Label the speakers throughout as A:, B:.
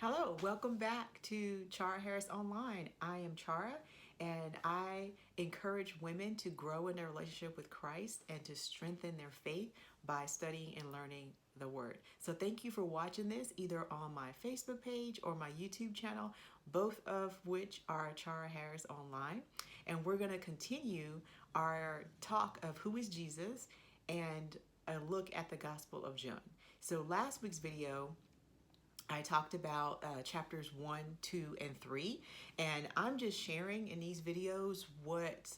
A: Hello, welcome back to Chara Harris Online. I am Chara, and I encourage women to grow in their relationship with Christ and to strengthen their faith by studying and learning the Word. So thank you for watching this either on my Facebook page or my YouTube channel, both of which are Chara Harris Online. And we're going to continue our talk of who is Jesus and a look at the Gospel of John. So last week's video, I talked about chapters 1, 2, and 3, and I'm just sharing in these videos what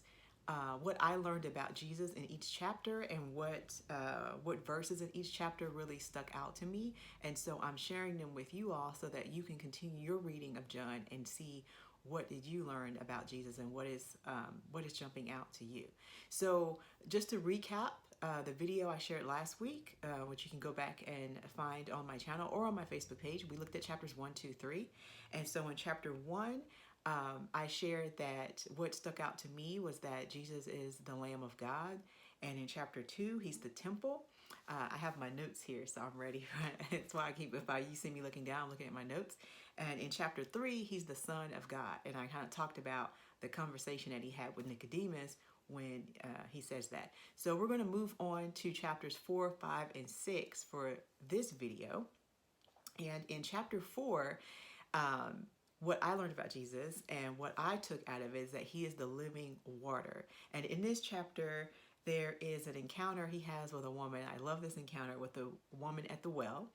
A: I learned about Jesus in each chapter and what verses in each chapter really stuck out to me. And so I'm sharing them with you all so that you can continue your reading of John and see what did you learn about Jesus and what is jumping out to you. So just to recap, the video I shared last week, which you can go back and find on my channel or on my Facebook page, we looked at chapters 1, 2, 3. And so in chapter 1, I shared that what stuck out to me was that Jesus is the Lamb of God. And in chapter 2, he's the temple. I have my notes here, so I'm ready. That's why you see me looking down, looking at my notes. And in chapter 3, he's the Son of God. And I kind of talked about the conversation that he had with Nicodemus when he says that. So we're going to move on to chapters 4, 5, and 6 for this video. And in chapter 4, what I learned about Jesus and what I took out of it is that he is the living water. And in this chapter, there is an encounter he has with a woman. I love this encounter with the woman at the well.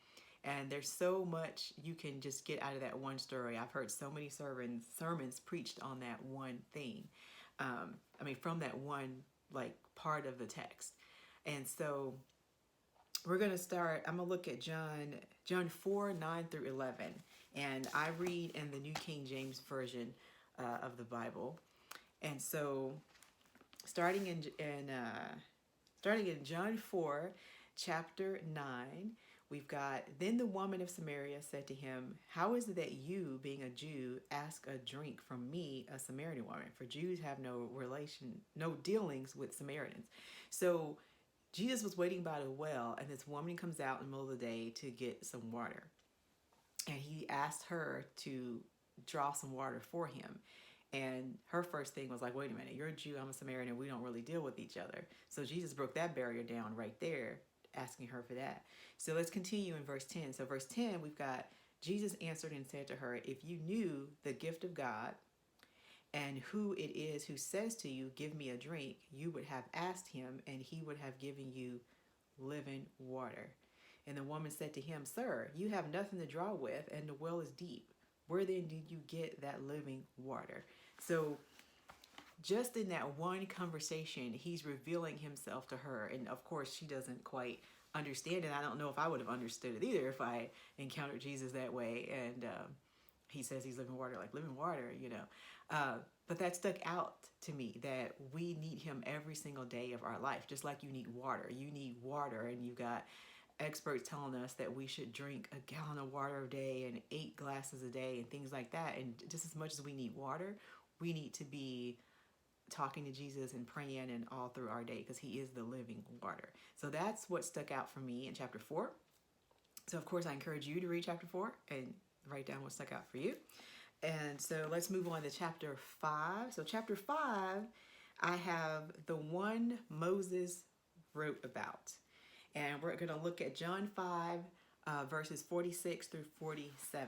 A: And there's so much you can just get out of that one story. I've heard so many sermons preached on that one thing. From that one part of the text. And so we're going to start, I'm going to look at John 4, 9 through 11. And I read in the New King James Version of the Bible. And so starting in John 4, chapter 9, we've got, then the woman of Samaria said to him, how is it that you, being a Jew, ask a drink from me, a Samaritan woman? For Jews have no dealings with Samaritans. So Jesus was waiting by the well, and this woman comes out in the middle of the day to get some water. And he asked her to draw some water for him. And her first thing was like, wait a minute, you're a Jew, I'm a Samaritan, we don't really deal with each other. So Jesus broke that barrier down right there, asking her for that. So let's continue in verse 10. So verse 10, we've got, Jesus answered and said to her, if you knew the gift of God and who it is who says to you, give me a drink, you would have asked him and he would have given you living water. And the woman said to him, sir, you have nothing to draw with and the well is deep. Where then did you get that living water? So just in that one conversation, he's revealing himself to her. And of course, she doesn't quite understand it. I don't know if I would have understood it either if I encountered Jesus that way. And he says he's living water, like living water, you know. But that stuck out to me, that we need him every single day of our life, just like you need water. You need water, and you got experts telling us that we should drink a gallon of water a day and 8 glasses a day and things like that. And just as much as we need water, we need to be talking to Jesus and praying and all through our day, because he is the living water. So that's what stuck out for me in chapter 4. So of course I encourage you to read chapter 4 and write down what stuck out for you. And so let's move on to chapter 5. So chapter 5, I have the one Moses wrote about. And we're going to look at John 5, verses 46 through 47.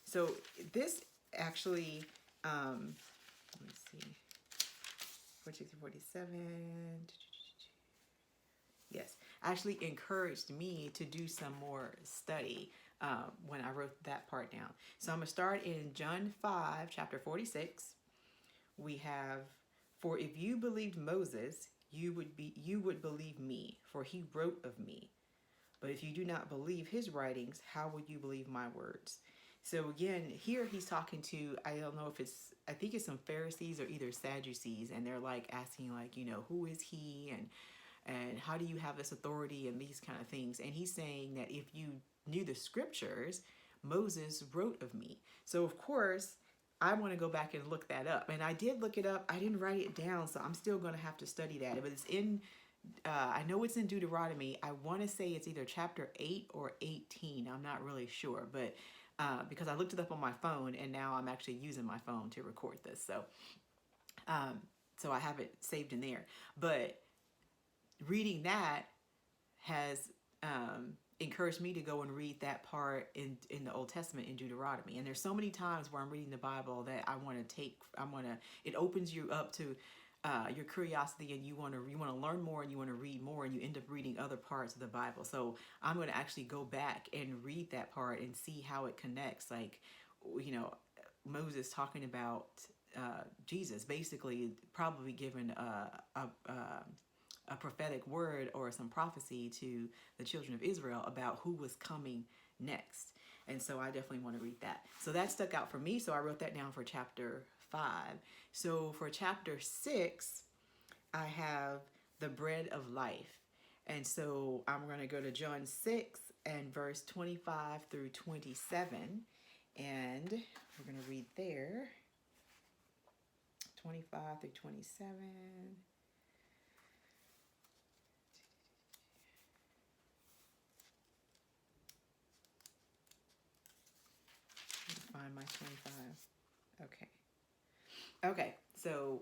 A: So this actually, let me see, 46 through 47. Yes, actually encouraged me to do some more study when I wrote that part down. So I'm going to start in John 5, chapter 46. We have, for if you believed Moses, you would believe me, for he wrote of me. But if you do not believe his writings, how would you believe my words? So again, here he's talking to, I don't know if it's, I think it's some Pharisees or either Sadducees, and they're like asking like, you know, who is he and how do you have this authority and these kind of things. And he's saying that if you knew the scriptures, Moses wrote of me. So of course, I want to go back and look that up. And I did look it up. I didn't write it down, so I'm still going to have to study that. But it's in I know it's in Deuteronomy. I want to say it's either chapter 8 or 18. I'm not really sure, but because I looked it up on my phone and now I'm actually using my phone to record this. Um, so I have it saved in there. But reading that has encouraged me to go and read that part in the Old Testament in Deuteronomy. And there's so many times where I'm reading the Bible that it opens you up to your curiosity, and you want to learn more, and you want to read more, and you end up reading other parts of the Bible. So I'm going to actually go back and read that part and see how it connects. Like, Moses talking about Jesus, basically probably given a prophetic word or some prophecy to the children of Israel about who was coming next. And so I definitely want to read that. So that stuck out for me. So I wrote that down for chapter 5. So for chapter 6, I have the bread of life. And so I'm going to go to John 6 and verse 25 through 27. And we're going to read there. 25 through 27. Find my 25. Okay, so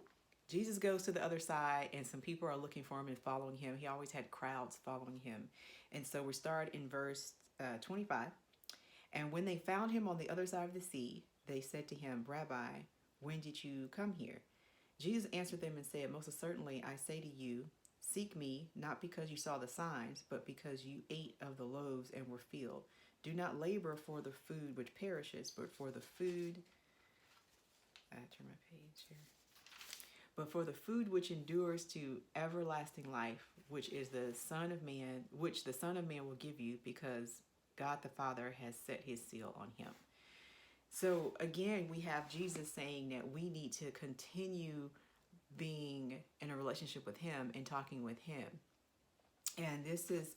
A: Jesus goes to the other side, and some people are looking for him and following him. He always had crowds following him. And so we start in verse 25. And when they found him on the other side of the sea, they said to him, Rabbi, when did you come here? Jesus answered them and said, most certainly I say to you, seek me, not because you saw the signs, but because you ate of the loaves and were filled. Do not labor for the food which perishes, but for the food, turn my page here, but for the food which endures to everlasting life, which is the Son of Man, which the Son of Man will give you, because God the Father has set his seal on him. So again, we have Jesus saying that we need to continue being in a relationship with him and talking with him. And this is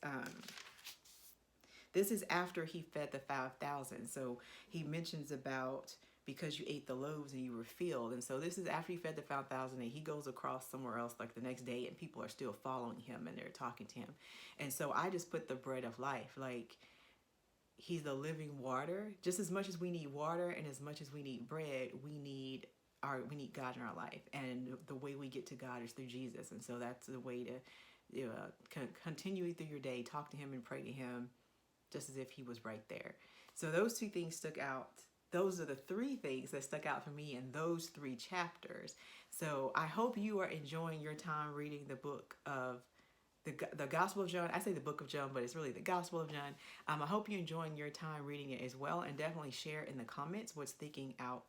A: after he fed the 5,000. So he mentions about because you ate the loaves and you were filled. And so this is after he fed the 5,000, and he goes across somewhere else like the next day, and people are still following him and they're talking to him. And so I just put the bread of life, like he's the living water. Just as much as we need water and as much as we need bread, we need God in our life. And the way we get to God is through Jesus. And so that's the way to continue through your day, talk to him and pray to him just as if he was right there. So those two things stuck out. Those are the three things that stuck out for me in those 3 chapters. So I hope you are enjoying your time reading the book of the Gospel of John. I say the book of John, but it's really the Gospel of John. I hope you're enjoying your time reading it as well, and definitely share in the comments what's sticking out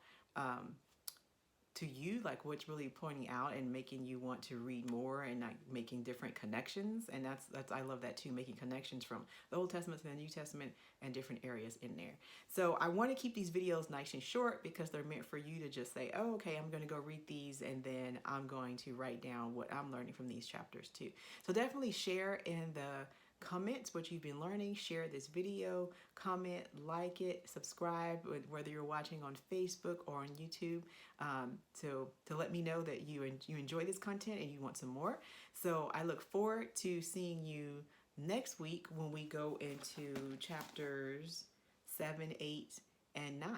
A: to you, like what's really pointing out and making you want to read more, and like making different connections. And that's I love that too, making connections from the Old Testament to the New Testament and different areas in there. So I want to keep these videos nice and short because they're meant for you to just say, oh, okay, I'm going to go read these, and then I'm going to write down what I'm learning from these chapters too. So definitely share in the comments what you've been learning. Share this video, comment, like it, subscribe, whether you're watching on Facebook or on YouTube, to let me know that you enjoy this content and you want some more. So I look forward to seeing you next week when we go into chapters 7, 8, and 9.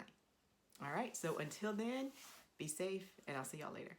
A: All right, so until then, be safe, and I'll see y'all later.